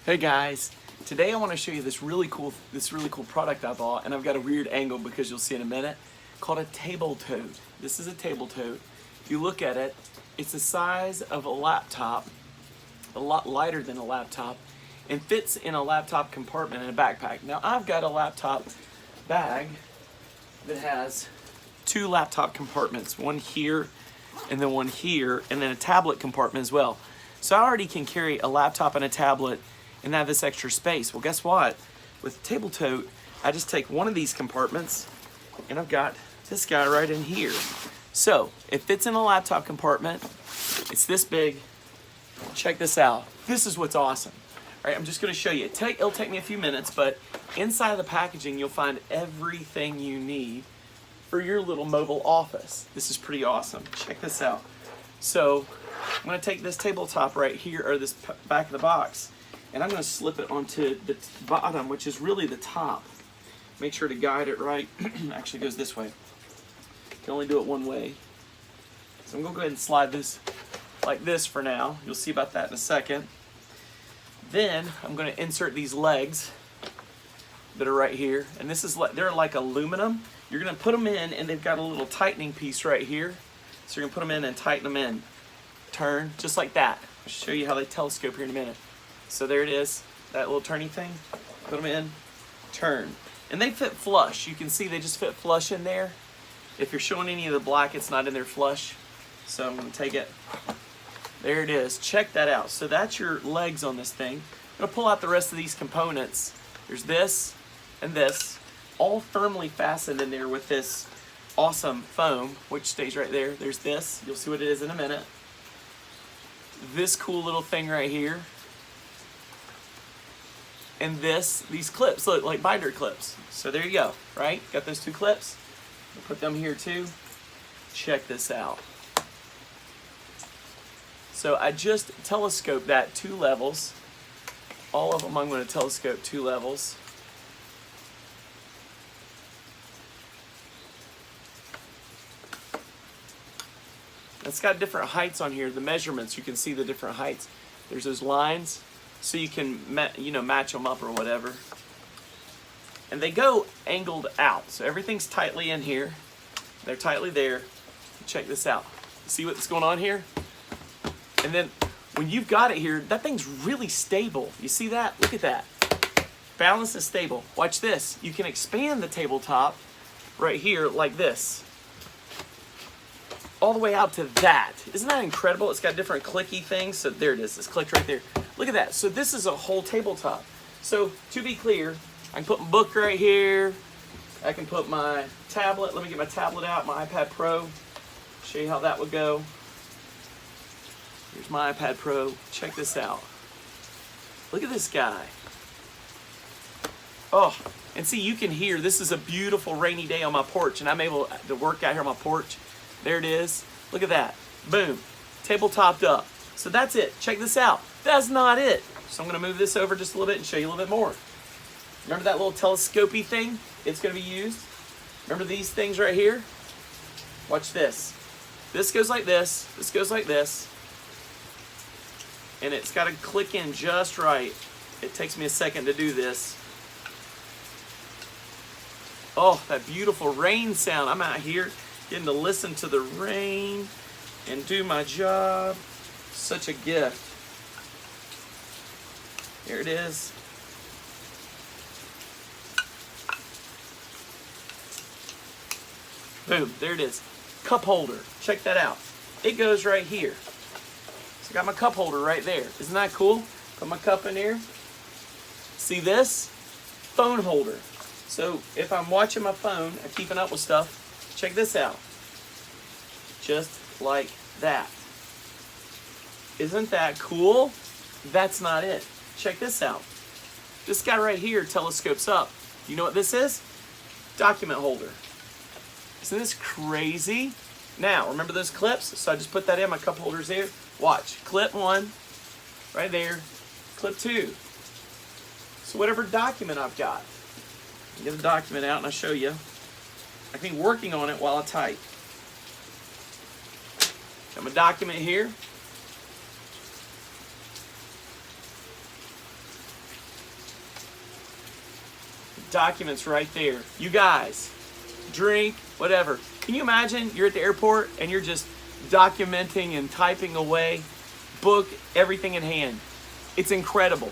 Hey guys, today I want to show you this really cool product I bought, and I've got a weird angle because you'll see in a minute, called a TableTote. This is a TableTote. If you look at it, it's the size of a laptop, a lot lighter than a laptop, and fits in a laptop compartment in a backpack. Now I've got a laptop bag that has two laptop compartments, one here and then one here, and then a tablet compartment as well. So I already can carry a laptop and a tablet and have this extra space. Well, guess what? With TableTote, I just take one of these compartments and I've got this guy right in here. So it fits in a laptop compartment. It's this big. Check this out. This is what's awesome. All right, I'm just gonna show you. It'll take me a few minutes, but inside of the packaging, you'll find everything you need for your little mobile office. This is pretty awesome. Check this out. So I'm gonna take this tabletop right here, or this back of the box, and I'm gonna slip it onto the bottom, which is really the top. Make sure to guide it right. Actually, it goes this way. You can only do it one way. So I'm gonna go ahead and slide this like this for now. You'll see about that in a second. Then I'm gonna insert these legs that are right here, and they're like aluminum. You're gonna put them in, and they've got a little tightening piece right here. So you're gonna put them in and tighten them in. Turn, just like that. I'll show you how they telescope here in a minute. So there it is, that little turning thing. Put them in, turn. And they fit flush. You can see they just fit flush in there. If you're showing any of the black, it's not in there flush. So I'm gonna take it. There it is, check that out. So that's your legs on this thing. I'm gonna pull out the rest of these components. There's this and this, all firmly fastened in there with this awesome foam, which stays right there. There's this, you'll see what it is in a minute. This cool little thing right here. And these clips, look, like binder clips. So there you go, right? Got those two clips. We'll put them here too. Check this out. So I just telescoped that 2 levels. All of them I'm going to telescope 2 levels. It's got different heights on here. The measurements, you can see the different heights. There's those lines, so you can match them up or whatever. And they go angled out, so everything's tightly in here. They're tightly there. Check this out. See what's going on here? And then when you've got it here, that thing's really stable. You see that? Look at that. Balance is stable. Watch this. You can expand the tabletop right here like this, all the way out to that. Isn't that incredible? It's got different clicky things. So there it is. It's clicked right there. Look at that. So this is a whole tabletop. So to be clear, I can put my book right here. I can put my tablet. Let me get my tablet out, my iPad Pro. Show you how that would go. Here's my iPad Pro. Check this out. Look at this guy. Oh, and see, you can hear, this is a beautiful rainy day on my porch, and I'm able to work out here on my porch. There it is. Look at that. Boom. Tabletopped up. So that's it. Check this out. That's not it. So I'm going to move this over just a little bit and show you a little bit more. Remember that little telescopy thing? It's going to be used. Remember these things right here? Watch this. This goes like this. This goes like this. And it's got to click in just right. It takes me a second to do this. Oh, that beautiful rain sound. I'm out here getting to listen to the rain and do my job. Such a gift. Here it is. Boom, there it is. Cup holder. Check that out. It goes right here. So I got my cup holder right there. Isn't that cool? Put my cup in here. See this? Phone holder. So if I'm watching my phone and keeping up with stuff, check this out. Just like that. Isn't that cool? That's not it. Check this out. This guy right here telescopes up. You know what this is? Document holder. Isn't this crazy? Now, remember those clips? So I just put that in, my cup holders there. Watch, clip 1, right there, clip 2. So whatever document I've got, I'll get the document out and I'll show you. I can be working on it while I type. Got my document here. documents right there. You guys, drink, whatever. Can you imagine you're at the airport and you're just documenting and typing away, book, everything in hand. It's incredible.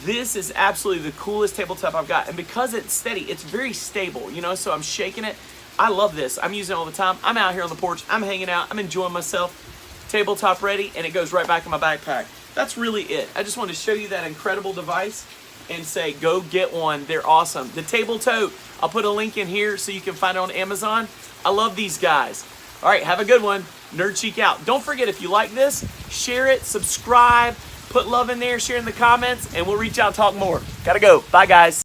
This is absolutely the coolest tabletop I've got. And because it's steady, it's very stable, you know, so I'm shaking it. I love this. I'm using it all the time. I'm out here on the porch. I'm hanging out. I'm enjoying myself. Tabletop ready, and it goes right back in my backpack. That's really it. I just wanted to show you that incredible device and say, go get one. They're awesome. The TableTote, I'll put a link in here so you can find it on Amazon. I love these guys. All right, have a good one. Nerd Chic out. Don't forget, if you like this, share it, subscribe, put love in there, share in the comments, and we'll reach out and talk more. Gotta go. Bye, guys.